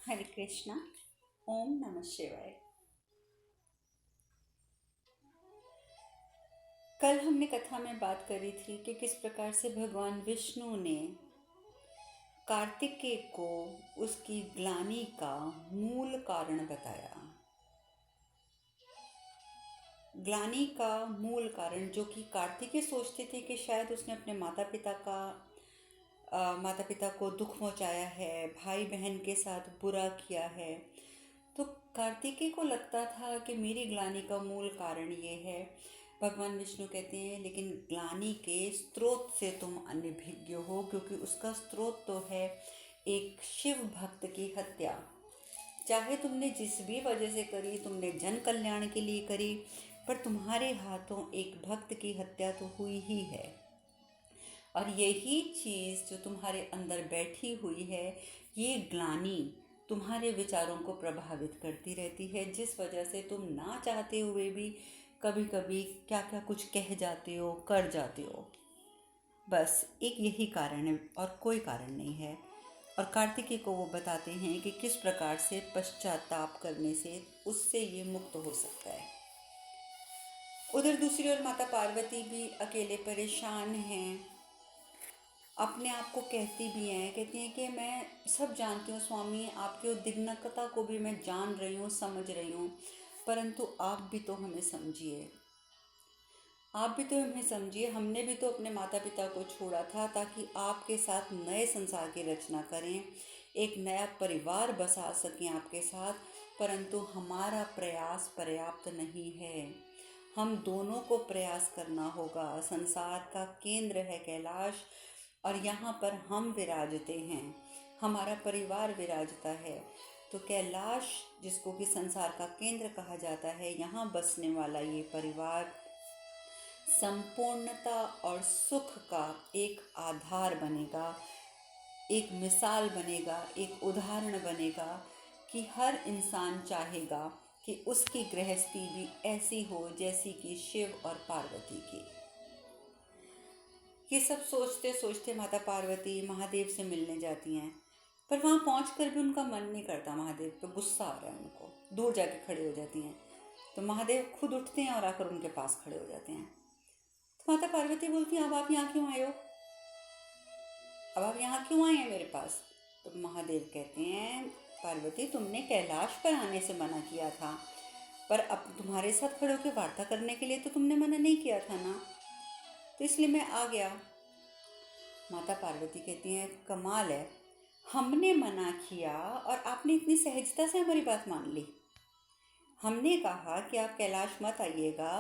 हरे कृष्णा। ओम नमः शिवाय। कल हमने कथा में बात करी थी कि किस प्रकार से भगवान विष्णु ने कार्तिकेय को उसकी ग्लानि का मूल कारण बताया। ग्लानि का मूल कारण जो कि कार्तिकेय सोचते थे कि शायद उसने अपने माता पिता को दुख पहुंचाया है, भाई बहन के साथ बुरा किया है। तो कार्तिकेय को लगता था कि मेरी ग्लानि का मूल कारण ये है। भगवान विष्णु कहते हैं लेकिन ग्लानि के स्रोत से तुम अनभिज्ञ हो, क्योंकि उसका स्रोत तो है एक शिव भक्त की हत्या। चाहे तुमने जिस भी वजह से करी, तुमने जन कल्याण के लिए करी, पर तुम्हारे हाथों एक भक्त की हत्या तो हुई ही है। और यही चीज़ जो तुम्हारे अंदर बैठी हुई है, ये ग्लानि तुम्हारे विचारों को प्रभावित करती रहती है, जिस वजह से तुम ना चाहते हुए भी कभी कभी क्या क्या कुछ कह जाते हो, कर जाते हो। बस एक यही कारण है और कोई कारण नहीं है। और कार्तिकेय को वो बताते हैं कि किस प्रकार से पश्चाताप करने से उससे ये मुक्त हो सकता है। उधर दूसरी ओर माता पार्वती भी अकेले परेशान हैं। अपने आप को कहती भी हैं, कहती हैं कि मैं सब जानती हूँ स्वामी, आपकी उद्विग्नता को भी मैं जान रही हूँ, समझ रही हूँ, परंतु आप भी तो हमें समझिए। आप भी तो हमें समझिए। हमने भी तो अपने माता पिता को छोड़ा था ताकि आपके साथ नए संसार की रचना करें, एक नया परिवार बसा सकें आपके साथ, परंतु हमारा प्रयास पर्याप्त नहीं है। हम दोनों को प्रयास करना होगा। संसार का केंद्र है कैलाश, और यहाँ पर हम विराजते हैं, हमारा परिवार विराजता है। तो कैलाश, जिसको कि संसार का केंद्र कहा जाता है, यहाँ बसने वाला ये परिवार संपूर्णता और सुख का एक आधार बनेगा, एक मिसाल बनेगा, एक उदाहरण बनेगा कि हर इंसान चाहेगा कि उसकी गृहस्थी भी ऐसी हो जैसी कि शिव और पार्वती की। ये सब सोचते सोचते माता पार्वती महादेव से मिलने जाती हैं, पर वहाँ पहुँचकर भी उनका मन नहीं करता। महादेव पे गुस्सा आ रहा है उनको, दूर जाके खड़े हो जाती हैं। तो महादेव खुद उठते हैं और आकर उनके पास खड़े हो जाते हैं। तो माता पार्वती बोलती हैं, अब आप यहाँ क्यों आए हो? अब आप यहाँ क्यों आए हैं मेरे पास? तो महादेव कहते हैं, पार्वती तुमने कैलाश पर आने से मना किया था, पर अब तुम्हारे साथ खड़े होकर वार्ता करने के लिए तो तुमने मना नहीं किया था ना, तो इसलिए मैं आ गया। माता पार्वती कहती हैं, कमाल है, हमने मना किया और आपने इतनी सहजता से हमारी बात मान ली। हमने कहा कि आप कैलाश मत आइएगा,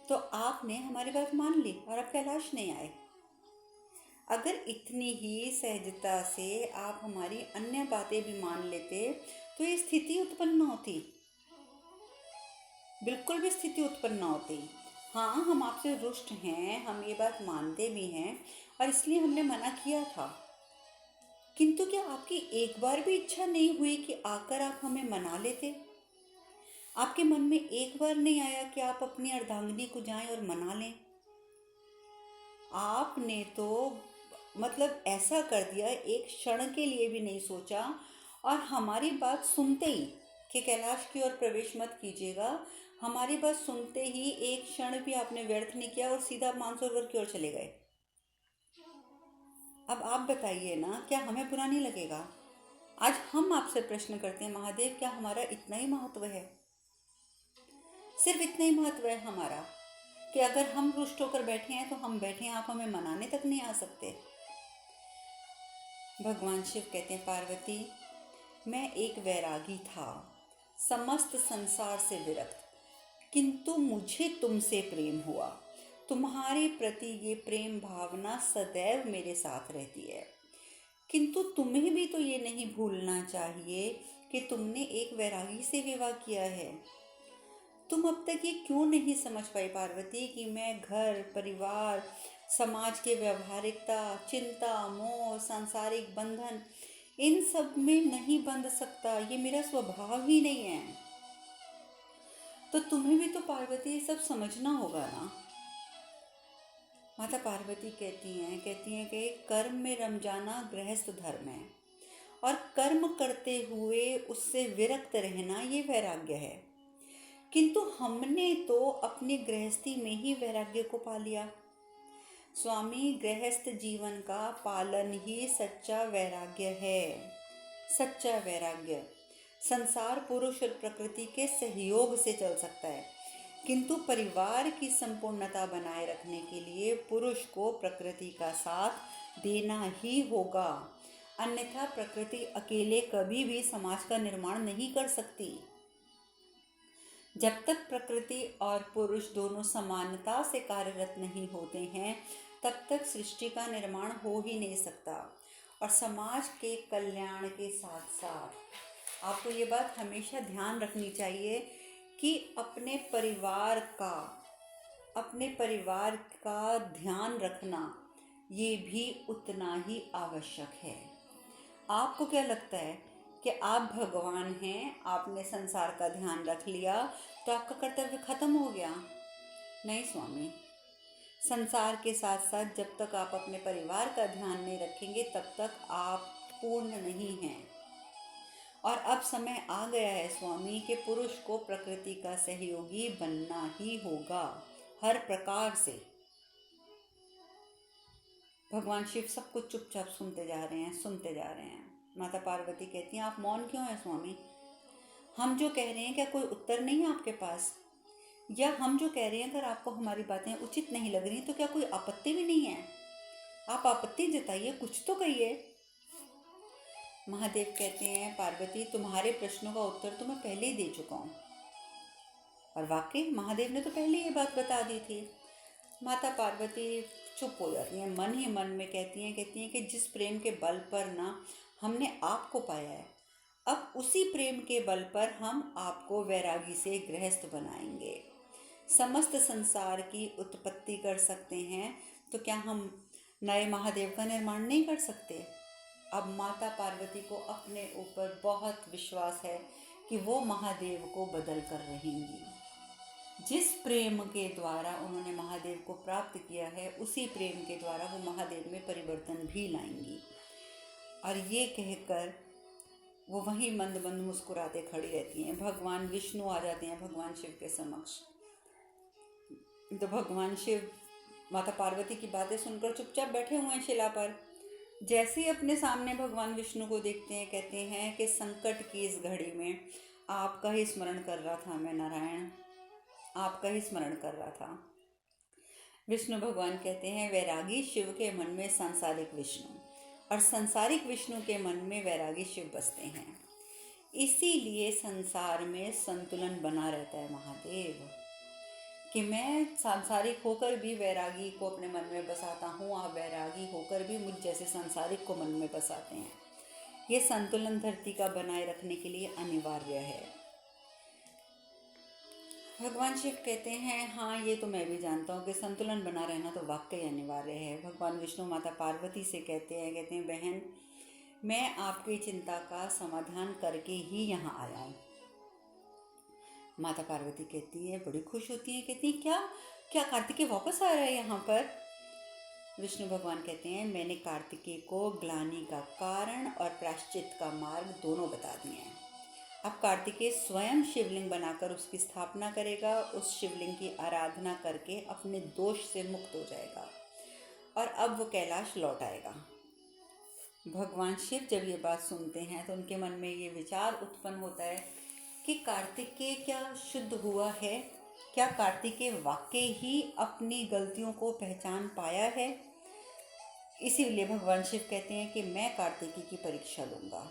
तो आपने हमारी बात मान ली और आप कैलाश नहीं आए। अगर इतनी ही सहजता से आप हमारी अन्य बातें भी मान लेते तो ये स्थिति उत्पन्न न होती, बिल्कुल भी स्थिति उत्पन्न न होती। हाँ, हम आपसे रुष्ट हैं, हम ये बात मानते भी हैं और इसलिए हमने मना किया था, किंतु क्या आपकी एक बार भी इच्छा नहीं हुई कि आकर आप हमें मना लेते? आपके मन में एक बार नहीं आया कि आप अपनी अर्धांगिनी को जाएं और मना लें? आपने तो मतलब ऐसा कर दिया, एक क्षण के लिए भी नहीं सोचा। और हमारी बात सुनते ही कि कैलाश की ओर प्रवेश मत कीजिएगा, हमारी बात सुनते ही एक क्षण भी आपने व्यर्थ नहीं किया और सीधा मानसरोवर की ओर चले गए। अब आप बताइए ना, क्या हमें बुरा नहीं लगेगा? आज हम आपसे प्रश्न करते हैं, महादेव क्या हमारा इतना ही महत्व है? सिर्फ इतना ही महत्व है हमारा कि अगर हम रुष्ट होकर बैठे हैं तो हम बैठे हैं, आप हमें मनाने तक नहीं आ सकते? भगवान शिव कहते हैं, पार्वती मैं एक वैरागी था, समस्त संसार से विरक्त, किंतु मुझे तुमसे प्रेम हुआ। तुम्हारे प्रति ये प्रेम भावना सदैव मेरे साथ रहती है, किंतु तुम्हें भी तो ये नहीं भूलना चाहिए कि तुमने एक वैरागी से विवाह किया है। तुम अब तक ये क्यों नहीं समझ पाई पार्वती कि मैं घर परिवार, समाज के व्यवहारिकता, चिंता, मोह, सांसारिक बंधन, इन सब में नहीं बंध सकता, ये मेरा स्वभाव ही नहीं है। तो तुम्हें भी तो पार्वती ये सब समझना होगा ना। माता पार्वती कहती हैं कि कर्म में रम जाना गृहस्थ धर्म है, और कर्म करते हुए उससे विरक्त रहना ये वैराग्य है। किंतु हमने तो अपनी गृहस्थी में ही वैराग्य को पा लिया। स्वामी, गृहस्थ जीवन का पालन ही सच्चा वैराग्य है। सच्चा वैराग्य संसार पुरुष और प्रकृति के सहयोग से चल सकता है, किंतु परिवार की संपूर्णता बनाए रखने के लिए पुरुष को प्रकृति का साथ देना ही होगा, अन्यथा प्रकृति अकेले कभी भी समाज का निर्माण नहीं कर सकती। जब तक प्रकृति और पुरुष दोनों समानता से कार्यरत नहीं होते हैं, तब तक सृष्टि का निर्माण हो ही नहीं सकता। और समाज के कल्याण के साथ साथ आपको ये बात हमेशा ध्यान रखनी चाहिए कि अपने परिवार का ध्यान रखना ये भी उतना ही आवश्यक है। आपको क्या लगता है कि आप भगवान हैं, आपने संसार का ध्यान रख लिया तो आपका कर्तव्य खत्म हो गया? नहीं स्वामी, संसार के साथ साथ जब तक आप अपने परिवार का ध्यान नहीं रखेंगे तब तक आप पूर्ण नहीं हैं। और अब समय आ गया है स्वामी कि पुरुष को प्रकृति का सहयोगी बनना ही होगा, हर प्रकार से। भगवान शिव सब कुछ चुपचाप सुनते जा रहे हैं। माता पार्वती कहती हैं, आप मौन क्यों हैं स्वामी? हम जो कह रहे हैं क्या कोई उत्तर नहीं है आपके पास? या हम जो कह रहे हैं अगर आपको हमारी बातें उचित नहीं लग रही तो क्या कोई आपत्ति भी नहीं है? आप आपत्ति जताइए, कुछ तो कहिए। महादेव कहते हैं, पार्वती तुम्हारे प्रश्नों का उत्तर तो मैं पहले ही दे चुका हूँ। और वाकई महादेव ने तो पहले ये बात बता दी थी। माता पार्वती चुप हो जाती हैं, मन ही मन में कहती हैं कि जिस प्रेम के बल पर ना हमने आपको पाया है, अब उसी प्रेम के बल पर हम आपको वैरागी से गृहस्थ बनाएंगे। समस्त संसार की उत्पत्ति कर सकते हैं तो क्या हम नए महादेव का निर्माण नहीं कर सकते? अब माता पार्वती को अपने ऊपर बहुत विश्वास है कि वो महादेव को बदल कर रहेंगी। जिस प्रेम के द्वारा उन्होंने महादेव को प्राप्त किया है, उसी प्रेम के द्वारा वो महादेव में परिवर्तन भी लाएंगी। और ये कहकर वो वहीं मंद मंद मुस्कुराते खड़ी रहती हैं। भगवान विष्णु आ जाते हैं भगवान शिव के समक्ष। तो भगवान शिव माता पार्वती की बातें सुनकर चुपचाप बैठे हुए हैं शिला पर। जैसे ही अपने सामने भगवान विष्णु को देखते हैं, कहते हैं कि संकट की इस घड़ी में आपका ही स्मरण कर रहा था मैं नारायण, आपका ही स्मरण कर रहा था। विष्णु भगवान कहते हैं, वैरागी शिव के मन में सांसारिक विष्णु और सांसारिक विष्णु के मन में वैरागी शिव बसते हैं। इसीलिए संसार में संतुलन बना रहता है महादेव, कि मैं सांसारिक होकर भी वैरागी को अपने मन में बसाता हूँ, आप वैरागी होकर भी मुझ जैसे सांसारिक को मन में बसाते हैं। ये संतुलन धरती का बनाए रखने के लिए अनिवार्य है। भगवान शिव कहते हैं, हाँ ये तो मैं भी जानता हूँ कि संतुलन बना रहना तो वाकई अनिवार्य है। भगवान विष्णु माता पार्वती से कहते हैं बहन, मैं आपकी चिंता का समाधान करके ही यहाँ आया हूँ। माता पार्वती कहती है, बड़ी खुश होती है, कहती है क्या कार्तिकेय वापस आ रहा है यहाँ पर? विष्णु भगवान कहते हैं, मैंने कार्तिकेय को ग्लानि का कारण और प्रायश्चित का मार्ग दोनों बता दिए हैं। अब कार्तिकेय स्वयं शिवलिंग बनाकर उसकी स्थापना करेगा, उस शिवलिंग की आराधना करके अपने दोष से मुक्त हो जाएगा और अब वो कैलाश लौट आएगा। भगवान शिव जब ये बात सुनते हैं तो उनके मन में ये विचार उत्पन्न होता है कि कार्तिकेय क्या शुद्ध हुआ है? क्या कार्तिकेय वाकई ही अपनी गलतियों को पहचान पाया है? इसीलिए भगवान शिव कहते हैं कि मैं कार्तिकेय की परीक्षा लूँगा,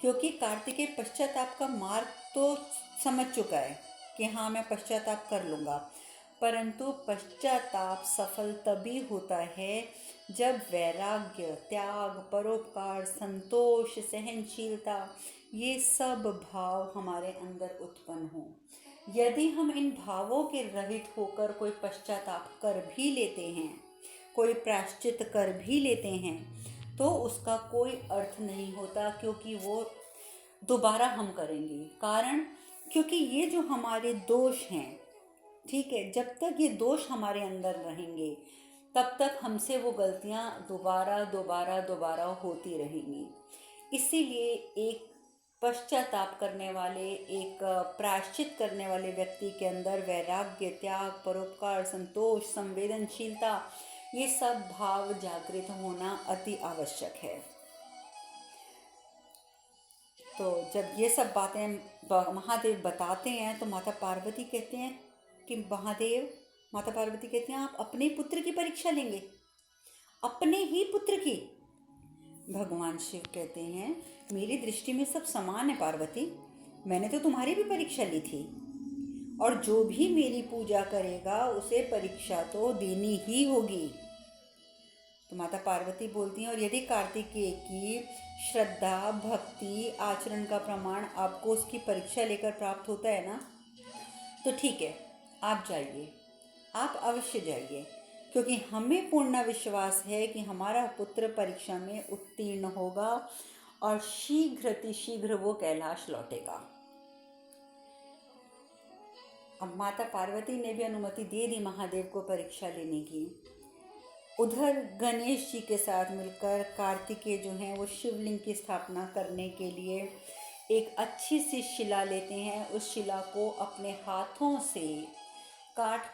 क्योंकि कार्तिकेय पश्चाताप का मार्ग तो समझ चुका है कि हाँ मैं पश्चाताप कर लूँगा, परंतु पश्चाताप सफल तभी होता है जब वैराग्य, त्याग, परोपकार, संतोष, सहनशीलता ये सब भाव हमारे अंदर उत्पन्न हो। यदि हम इन भावों के रहित होकर कोई पश्चाताप कर भी लेते हैं, कोई प्रायश्चित कर भी लेते हैं, तो उसका कोई अर्थ नहीं होता, क्योंकि वो दोबारा हम करेंगे। कारण क्योंकि ये जो हमारे दोष हैं, ठीक है, जब तक ये दोष हमारे अंदर रहेंगे तब तक हमसे वो गलतियाँ दोबारा होती रहेंगी। इसीलिए एक पश्चाताप करने वाले, एक प्रायश्चित करने वाले व्यक्ति के अंदर वैराग्य, त्याग, परोपकार, संतोष, संवेदनशीलता, ये सब भाव जागृत होना अति आवश्यक है। तो जब ये सब बातें महादेव बताते हैं तो माता पार्वती कहते हैं कि माता पार्वती कहती हैं आप अपने पुत्र की परीक्षा लेंगे, अपने ही पुत्र की। भगवान शिव कहते हैं मेरी दृष्टि में सब समान है पार्वती, मैंने तो तुम्हारी भी परीक्षा ली थी, और जो भी मेरी पूजा करेगा उसे परीक्षा तो देनी ही होगी। तो माता पार्वती बोलती हैं और यदि कार्तिकेय की श्रद्धा, भक्ति, आचरण का प्रमाण आपको उसकी परीक्षा लेकर प्राप्त होता है ना, तो ठीक है, आप जाइए, आप अवश्य जाइए, क्योंकि हमें पूर्ण विश्वास है कि हमारा पुत्र परीक्षा में उत्तीर्ण होगा और शीघ्र वो कैलाश लौटेगा। अब माता पार्वती ने भी अनुमति दे दी महादेव को परीक्षा लेने की। उधर गणेश जी के साथ मिलकर कार्तिकेय जो हैं वो शिवलिंग की स्थापना करने के लिए एक अच्छी सी शिला लेते हैं। उस शिला को अपने हाथों से काट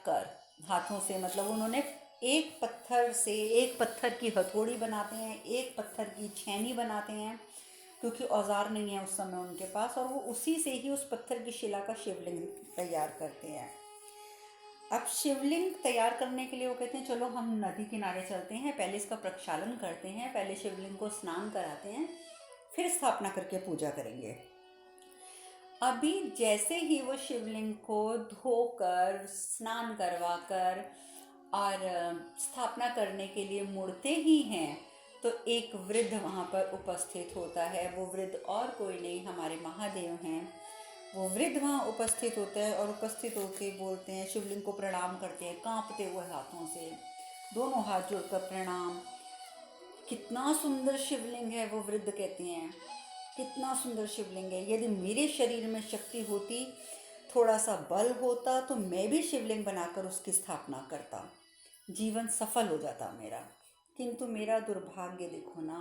कर, हाथों से मतलब उन्होंने एक पत्थर की हथौड़ी बनाते हैं, एक पत्थर की छेनी बनाते हैं, क्योंकि औजार नहीं है उस समय उनके पास, और वो उसी से ही उस पत्थर की शिला का शिवलिंग तैयार करते हैं। अब शिवलिंग तैयार करने के लिए वो कहते हैं चलो हम नदी किनारे चलते हैं, पहले इसका प्रक्षालन करते हैं, पहले शिवलिंग को स्नान कराते हैं, फिर स्थापना करके पूजा करेंगे। अभी जैसे ही वो शिवलिंग को धोकर, स्नान करवाकर और स्थापना करने के लिए मुड़ते ही हैं, तो एक वृद्ध वहाँ पर उपस्थित होता है। वो वृद्ध और कोई नहीं, हमारे महादेव हैं। वो वृद्ध वहाँ उपस्थित होता है और उपस्थित होकर बोलते हैं, शिवलिंग को प्रणाम करते हैं कांपते हुए हाथों से, दोनों हाथ जोड़कर प्रणाम। कितना सुंदर शिवलिंग है, वो वृद्ध कहते हैं, कितना सुंदर शिवलिंग है। यदि मेरे शरीर में शक्ति होती, थोड़ा सा बल होता, तो मैं भी शिवलिंग बनाकर उसकी स्थापना करता, जीवन सफल हो जाता मेरा। किंतु मेरा दुर्भाग्य देखो ना,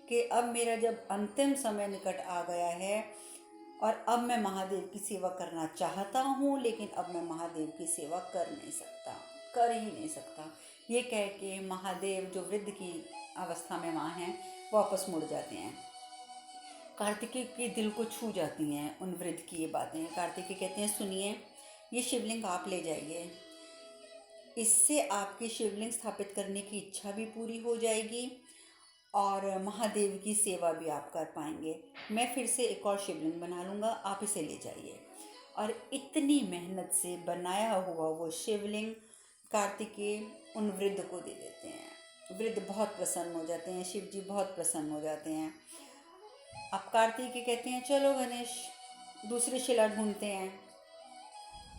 कि अब मेरा जब अंतिम समय निकट आ गया है और अब मैं महादेव की सेवा करना चाहता हूँ, लेकिन अब मैं महादेव की सेवा कर ही नहीं सकता। ये कह के महादेव जो वृद्ध की अवस्था में वहाँ हैं वापस मुड़ जाते हैं। कार्तिकेय के दिल को छू जाती हैं उन वृद्ध की ये बातें। कार्तिकेय कहते हैं सुनिए, ये शिवलिंग आप ले जाइए, इससे आपकी शिवलिंग स्थापित करने की इच्छा भी पूरी हो जाएगी और महादेव की सेवा भी आप कर पाएंगे। मैं फिर से एक और शिवलिंग बना लूँगा, आप इसे ले जाइए। और इतनी मेहनत से बनाया हुआ वो शिवलिंग कार्तिकेय उन वृद्ध को दे देते हैं। वृद्ध बहुत प्रसन्न हो जाते हैं, शिव जी बहुत प्रसन्न हो जाते हैं। अब कार्तिकेय कहते हैं चलो गणेश, दूसरी शिला ढूंढते हैं,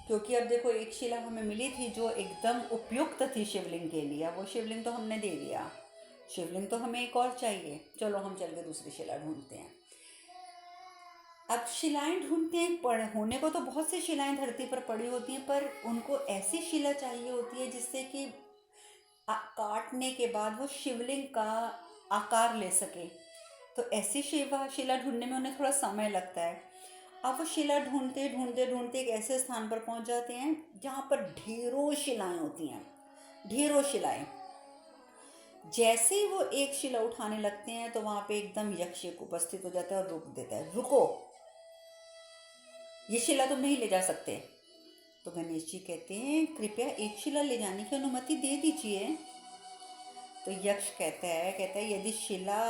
क्योंकि अब देखो एक शिला हमें मिली थी जो एकदम उपयुक्त थी शिवलिंग के लिए, वो शिवलिंग तो हमने दे दिया, शिवलिंग तो हमें एक और चाहिए, चलो हम चल के दूसरी शिला ढूंढते हैं। अब शिलाएं ढूंढते हैं, होने को तो बहुत सी शिलाएं धरती पर पड़ी होती हैं, पर उनको ऐसी शिला चाहिए होती है जिससे कि काटने के बाद वो शिवलिंग का आकार ले सके। तो ऐसी शिला ढूंढने में उन्हें थोड़ा समय लगता है। अब वो शिला ढूंढते ढूंढते एक ऐसे स्थान पर पहुंच जाते हैं जहाँ पर ढेरों शिलाएं होती हैं, ढेरों शिलाएं। जैसे ही वो एक शिला उठाने लगते हैं तो वहाँ पे एकदम यक्ष उपस्थित हो जाता है और रोक देता है, रुको, ये शिला तुम नहीं ले जा सकते। तो गणेश जी कहते हैं कृपया एक शिला ले जाने की अनुमति दे दीजिए। तो यक्ष कहता है यदि शिला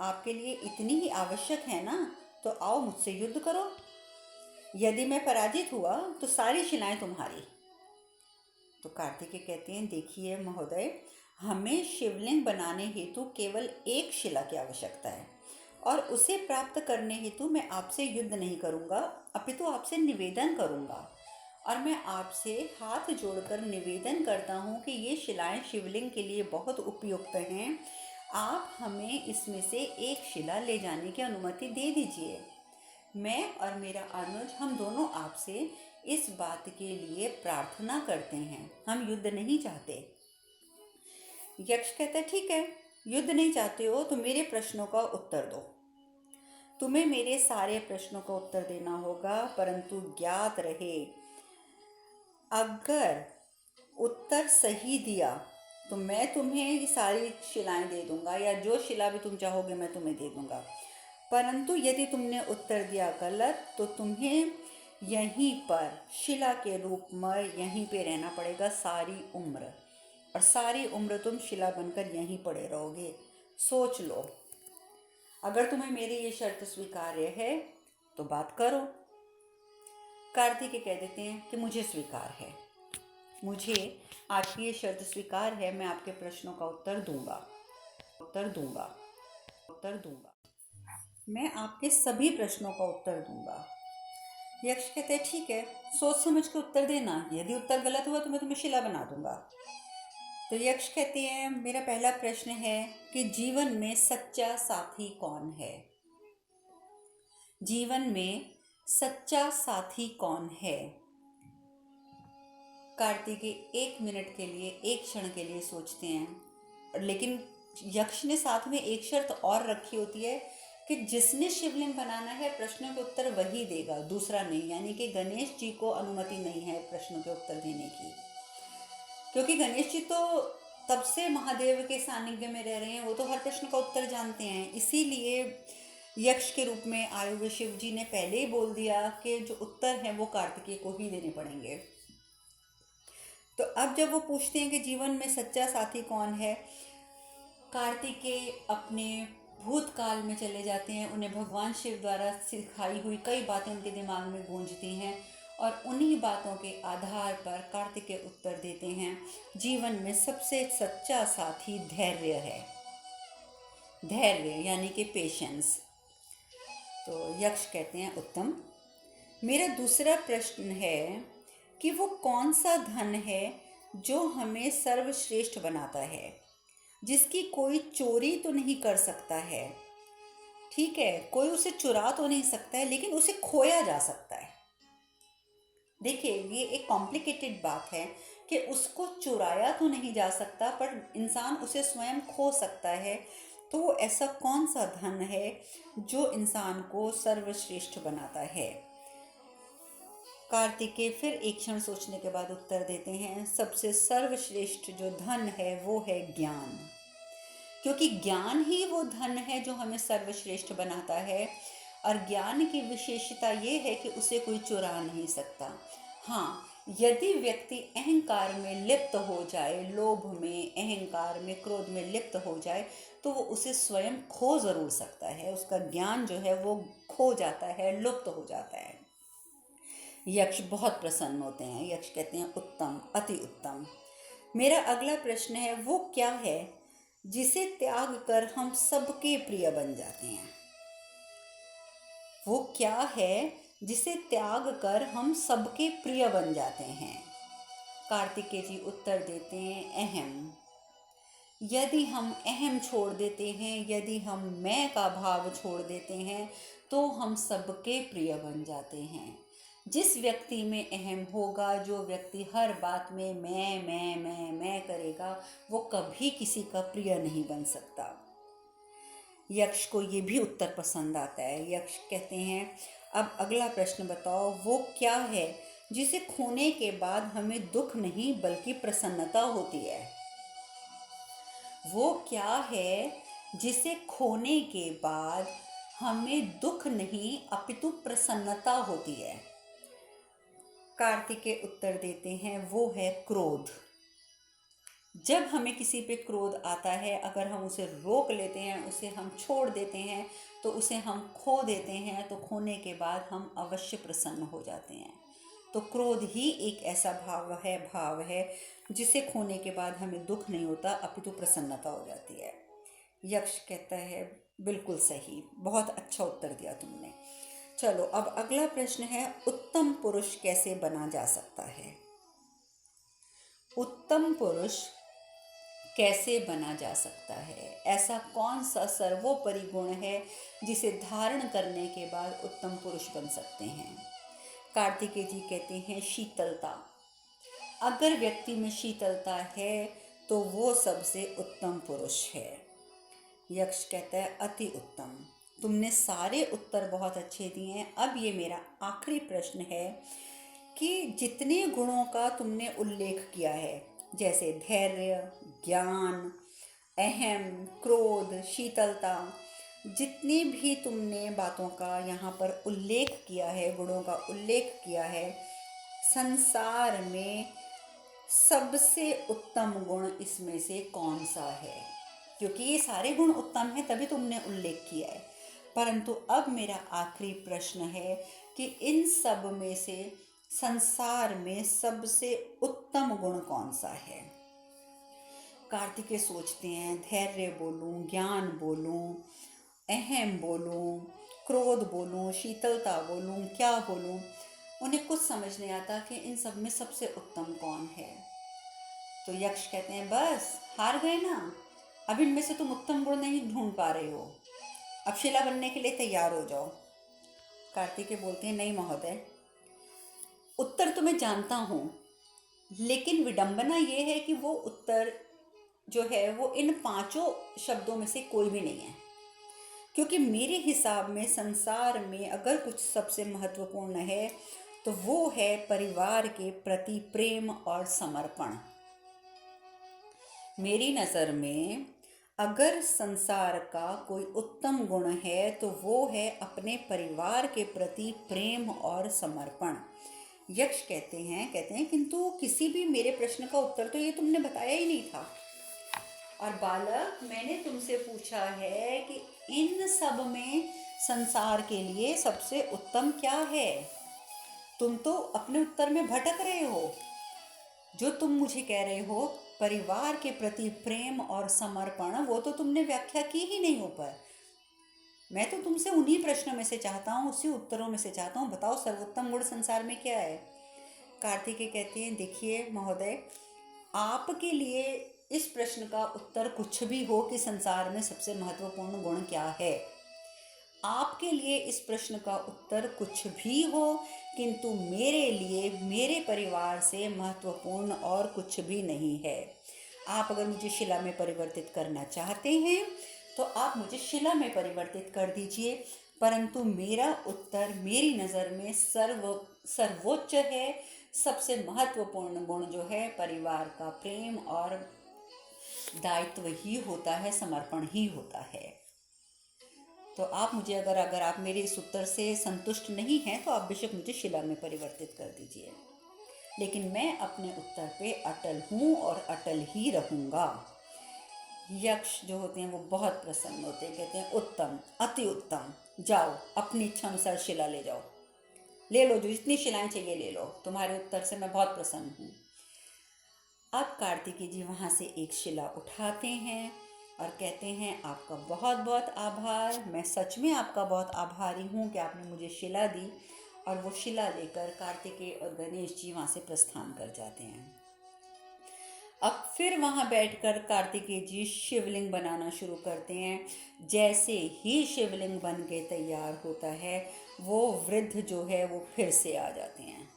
आपके लिए इतनी ही आवश्यक है ना, तो आओ मुझसे युद्ध करो, यदि मैं पराजित हुआ तो सारी शिलाएं तुम्हारी। तो कार्तिकेय कहते हैं देखिए महोदय, हमें शिवलिंग बनाने हेतु केवल एक शिला की आवश्यकता है, और उसे प्राप्त करने हेतु मैं आपसे युद्ध नहीं करूँगा, अपितु आपसे निवेदन करूँगा। और मैं आपसे हाथ जोड़कर निवेदन करता हूँ कि ये शिलाएं शिवलिंग के लिए बहुत उपयुक्त हैं, आप हमें इसमें से एक शिला ले जाने की अनुमति दे दीजिए। मैं और मेरा अनुज हम दोनों आपसे इस बात के लिए प्रार्थना करते हैं, हम युद्ध नहीं चाहते। यक्ष कहता है ठीक है, युद्ध नहीं चाहते हो तो मेरे प्रश्नों का उत्तर दो। तुम्हें मेरे सारे प्रश्नों का उत्तर देना होगा, परंतु ज्ञात रहे अगर उत्तर सही दिया तो मैं तुम्हें ये सारी शिलाएं दे दूंगा, या जो शिला भी तुम चाहोगे मैं तुम्हें दे दूंगा। परंतु यदि तुमने उत्तर दिया गलत तो तुम्हें यहीं पर शिला के रूप में यहीं पे रहना पड़ेगा सारी उम्र, और सारी उम्र तुम शिला बनकर यहीं पड़े रहोगे। सोच लो, अगर तुम्हें मेरी ये शर्त स्वीकार्य है तो बात करो। कार्तिकेय कह देते हैं कि मुझे स्वीकार है, मुझे आपकी ये शर्त स्वीकार है, मैं आपके प्रश्नों का उत्तर दूंगा, उत्तर दूंगा, उत्तर दूंगा, मैं आपके सभी प्रश्नों का उत्तर दूंगा। यक्ष कहते हैं ठीक है, सोच समझ के उत्तर देना, यदि उत्तर गलत हुआ तो मैं तुम्हें शिला बना दूंगा। तो यक्ष कहते हैं मेरा पहला प्रश्न है कि जीवन में सच्चा साथी कौन है? जीवन में सच्चा साथी कौन है? कार्तिकेय 1 मिनट के लिए, 1 क्षण के लिए सोचते हैं, लेकिन यक्ष ने साथ में एक शर्त और रखी होती है कि जिसने शिवलिंग बनाना है प्रश्नों के उत्तर वही देगा, दूसरा नहीं। यानी कि गणेश जी को अनुमति नहीं है प्रश्नों के उत्तर देने की, क्योंकि गणेश जी तो तब से महादेव के सानिध्य में रह रहे हैं, वो तो हर प्रश्न का उत्तर जानते हैं। इसीलिए यक्ष के रूप में आए हुए शिव जी ने पहले ही बोल दिया कि जो उत्तर हैं वो कार्तिकेय को ही देने पड़ेंगे। तो अब जब वो पूछते हैं कि जीवन में सच्चा साथी कौन है, कार्तिकेय अपने भूतकाल में चले जाते हैं। उन्हें भगवान शिव द्वारा सिखाई हुई कई बातें उनके दिमाग में गूंजती हैं, और उन्हीं बातों के आधार पर कार्तिकेय उत्तर देते हैं जीवन में सबसे सच्चा साथी धैर्य है। धैर्य यानी कि पेशेंस। तो यक्ष कहते हैं उत्तम। मेरा दूसरा प्रश्न है कि वो कौन सा धन है जो हमें सर्वश्रेष्ठ बनाता है, जिसकी कोई चोरी तो नहीं कर सकता है, ठीक है, कोई उसे चुरा तो नहीं सकता है, लेकिन उसे खोया जा सकता है। देखिए, ये एक कॉम्प्लिकेटेड बात है कि उसको चुराया तो नहीं जा सकता, पर इंसान उसे स्वयं खो सकता है। तो वो ऐसा कौन सा धन है जो इंसान को सर्वश्रेष्ठ बनाता है? कार्तिकेय फिर एक क्षण सोचने के बाद उत्तर देते हैं सबसे सर्वश्रेष्ठ जो धन है वो है ज्ञान, क्योंकि ज्ञान ही वो धन है जो हमें सर्वश्रेष्ठ बनाता है। और ज्ञान की विशेषता ये है कि उसे कोई चुरा नहीं सकता। हाँ, यदि व्यक्ति अहंकार में लिप्त हो जाए, लोभ में, अहंकार में, क्रोध में लिप्त हो जाए, तो वो उसे स्वयं खो ज़रूर सकता है। उसका ज्ञान जो है वो खो जाता है, लुप्त हो जाता है। यक्ष बहुत प्रसन्न होते हैं। यक्ष कहते हैं उत्तम, अति उत्तम। मेरा अगला प्रश्न है वो क्या है जिसे त्याग कर हम सबके प्रिय बन जाते हैं? वो क्या है जिसे त्याग कर हम सबके प्रिय बन जाते हैं? कार्तिकेय जी उत्तर देते हैं अहम। यदि हम अहम छोड़ देते हैं, यदि हम मैं का भाव छोड़ देते हैं, तो हम सबके प्रिय बन जाते हैं। जिस व्यक्ति में अहम होगा, जो व्यक्ति हर बात में मैं करेगा, वो कभी किसी का प्रिय नहीं बन सकता। यक्ष को ये भी उत्तर पसंद आता है। यक्ष कहते हैं अब अगला प्रश्न बताओ, वो क्या है जिसे खोने के बाद हमें दुख नहीं बल्कि प्रसन्नता होती है? वो क्या है जिसे खोने के बाद हमें दुख नहीं अपितु प्रसन्नता होती है? कार्तिकेय उत्तर देते हैं वो है क्रोध। जब हमें किसी पे क्रोध आता है, अगर हम उसे रोक लेते हैं, उसे हम छोड़ देते हैं, तो उसे हम खो देते हैं, तो खोने के बाद हम अवश्य प्रसन्न हो जाते हैं। तो क्रोध ही एक ऐसा भाव है जिसे खोने के बाद हमें दुख नहीं होता अपितु प्रसन्नता हो जाती है। यक्ष कहता है बिल्कुल सही, बहुत अच्छा उत्तर दिया तुमने। चलो, अब अगला प्रश्न है उत्तम पुरुष कैसे बना जा सकता है? उत्तम पुरुष कैसे बना जा सकता है? ऐसा कौन सा सर्वोपरि गुण है जिसे धारण करने के बाद उत्तम पुरुष बन सकते हैं? कार्तिकेय जी कहते हैं शीतलता। अगर व्यक्ति में शीतलता है तो वो सबसे उत्तम पुरुष है। यक्ष कहता है अति उत्तम। तुमने सारे उत्तर बहुत अच्छे दिए हैं। अब ये मेरा आखिरी प्रश्न है कि जितने गुणों का तुमने उल्लेख किया है, जैसे धैर्य, ज्ञान, अहम, क्रोध, शीतलता, जितनी भी तुमने बातों का यहाँ पर उल्लेख किया है, गुणों का उल्लेख किया है, संसार में सबसे उत्तम गुण इसमें से कौन सा है? क्योंकि ये सारे गुण उत्तम हैं तभी तुमने उल्लेख किया है। परंतु अब मेरा आखिरी प्रश्न है कि इन सब में से संसार में सबसे उत्तम गुण कौन सा है? कार्तिकेय सोचते हैं, धैर्य बोलूं, ज्ञान बोलूं, अहम बोलूं, क्रोध बोलूं, शीतलता बोलूं, क्या बोलूं? उन्हें कुछ समझ नहीं आता कि इन सब में सबसे उत्तम कौन है। तो यक्ष कहते हैं, बस हार गए ना, अब इनमें से तुम उत्तम गुण नहीं ढूंढ पा रहे हो, अब शिला बनने के लिए तैयार हो जाओ। कार्तिकेय बोलते हैं, नहीं महोदय, उत्तर तो मैं जानता हूँ, लेकिन विडंबना ये है कि वो उत्तर जो है वो इन पांचों शब्दों में से कोई भी नहीं है। क्योंकि मेरे हिसाब में संसार में अगर कुछ सबसे महत्वपूर्ण है तो वो है परिवार के प्रति प्रेम और समर्पण। मेरी नज़र में अगर संसार का कोई उत्तम गुण है तो वो है अपने परिवार के प्रति प्रेम और समर्पण। यक्ष कहते हैं किंतु किसी भी मेरे प्रश्न का उत्तर तो ये तुमने बताया ही नहीं था। और बालक, मैंने तुमसे पूछा है कि इन सब में संसार के लिए सबसे उत्तम क्या है? तुम तो अपने उत्तर में भटक रहे हो। जो तुम मुझे कह रहे हो परिवार के प्रति प्रेम और समर्पण, वो तो तुमने व्याख्या की ही नहीं ऊपर। मैं तो तुमसे उन्हीं प्रश्नों में से चाहता हूँ, उसी उत्तरों में से चाहता हूँ, बताओ सर्वोत्तम गुण संसार में क्या है? कार्तिकेय कहते हैं, देखिए महोदय, आपके लिए इस प्रश्न का उत्तर कुछ भी हो कि संसार में सबसे महत्वपूर्ण गुण क्या है, आपके लिए इस प्रश्न का उत्तर कुछ भी हो, किंतु मेरे लिए मेरे परिवार से महत्वपूर्ण और कुछ भी नहीं है। आप अगर मुझे शिला में परिवर्तित करना चाहते हैं तो आप मुझे शिला में परिवर्तित कर दीजिए, परंतु मेरा उत्तर मेरी नज़र में सर्वोच्च है। सबसे महत्वपूर्ण गुण जो है परिवार का प्रेम और दायित्व ही होता है, समर्पण ही होता है। तो आप मुझे अगर आप मेरे इस उत्तर से संतुष्ट नहीं हैं तो आप बेशक मुझे शिला में परिवर्तित कर दीजिए, लेकिन मैं अपने उत्तर पे अटल हूँ और अटल ही रहूँगा। यक्ष जो होते हैं वो बहुत प्रसन्न होते हैं, कहते हैं, उत्तम, अति उत्तम, जाओ अपनी इच्छा अनुसार शिला ले जाओ, ले लो, जो जितनी शिलाएं चाहिए ले लो, तुम्हारे उत्तर से मैं बहुत प्रसन्न हूँ। अब कार्तिकेय जी वहाँ से एक शिला उठाते हैं और कहते हैं, आपका बहुत बहुत आभार, मैं सच में आपका बहुत आभारी हूँ कि आपने मुझे शिला दी। और वो शिला लेकर कार्तिकेय और गणेश जी वहाँ से प्रस्थान कर जाते हैं। अब फिर वहाँ बैठकर कार्तिकेय जी शिवलिंग बनाना शुरू करते हैं। जैसे ही शिवलिंग बन के तैयार होता है, वो वृद्ध जो है वो फिर से आ जाते हैं।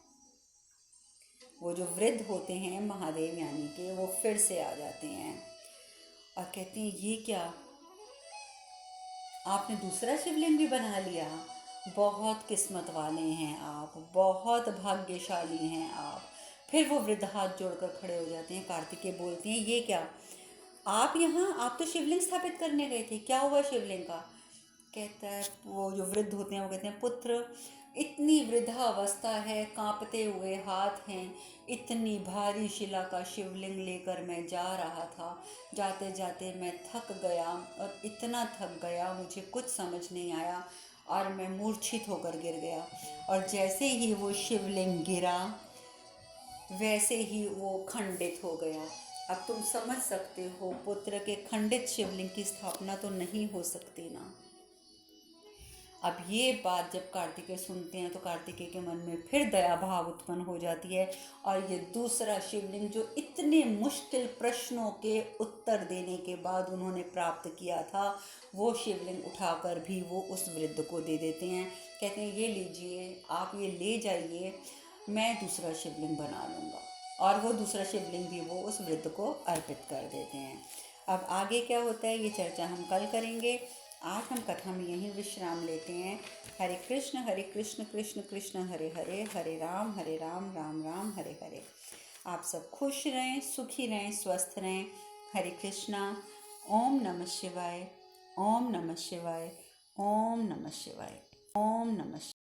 वो जो वृद्ध होते हैं महादेव यानी के, वो फिर से आ जाते हैं और कहते हैं, ये क्या, आपने दूसरा शिवलिंग भी बना लिया, बहुत किस्मत वाले हैं आप, बहुत भाग्यशाली हैं आप। फिर वो वृद्ध हाथ जोड़कर खड़े हो जाते हैं। कार्तिकेय बोलते हैं, ये क्या, आप यहाँ, आप तो शिवलिंग स्थापित करने गए थे, क्या हुआ शिवलिंग का? कहता है, वो जो वृद्ध होते हैं वो कहते हैं, पुत्र, इतनी वृद्धावस्था है, कांपते हुए हाथ हैं, इतनी भारी शिला का शिवलिंग लेकर मैं जा रहा था, जाते जाते मैं थक गया और इतना थक गया मुझे कुछ समझ नहीं आया और मैं मूर्छित होकर गिर गया। और जैसे ही वो शिवलिंग गिरा वैसे ही वो खंडित हो गया। अब तुम समझ सकते हो पुत्र के खंडित शिवलिंग की स्थापना तो नहीं हो सकती ना। अब ये बात जब कार्तिकेय सुनते हैं तो कार्तिकेय के मन में फिर दया भाव उत्पन्न हो जाती है और ये दूसरा शिवलिंग जो इतने मुश्किल प्रश्नों के उत्तर देने के बाद उन्होंने प्राप्त किया था, वो शिवलिंग उठाकर भी वो उस वृद्ध को दे देते हैं। कहते हैं, ये लीजिए, आप ये ले जाइए, मैं दूसरा शिवलिंग बना लूँगा। और वो दूसरा शिवलिंग भी वो उस वृद्ध को अर्पित कर देते हैं। अब आगे क्या होता है ये चर्चा हम कल करेंगे। आज हम कथा में यहीं विश्राम लेते हैं। हरे कृष्ण कृष्ण कृष्ण हरे हरे, हरे राम राम राम हरे हरे। आप सब खुश रहें, सुखी रहें, स्वस्थ रहें। हरे कृष्णा। ओम नमः शिवाय, ओम नमः शिवाय, ओम नमः शिवाय, ओम नमः शिवाय।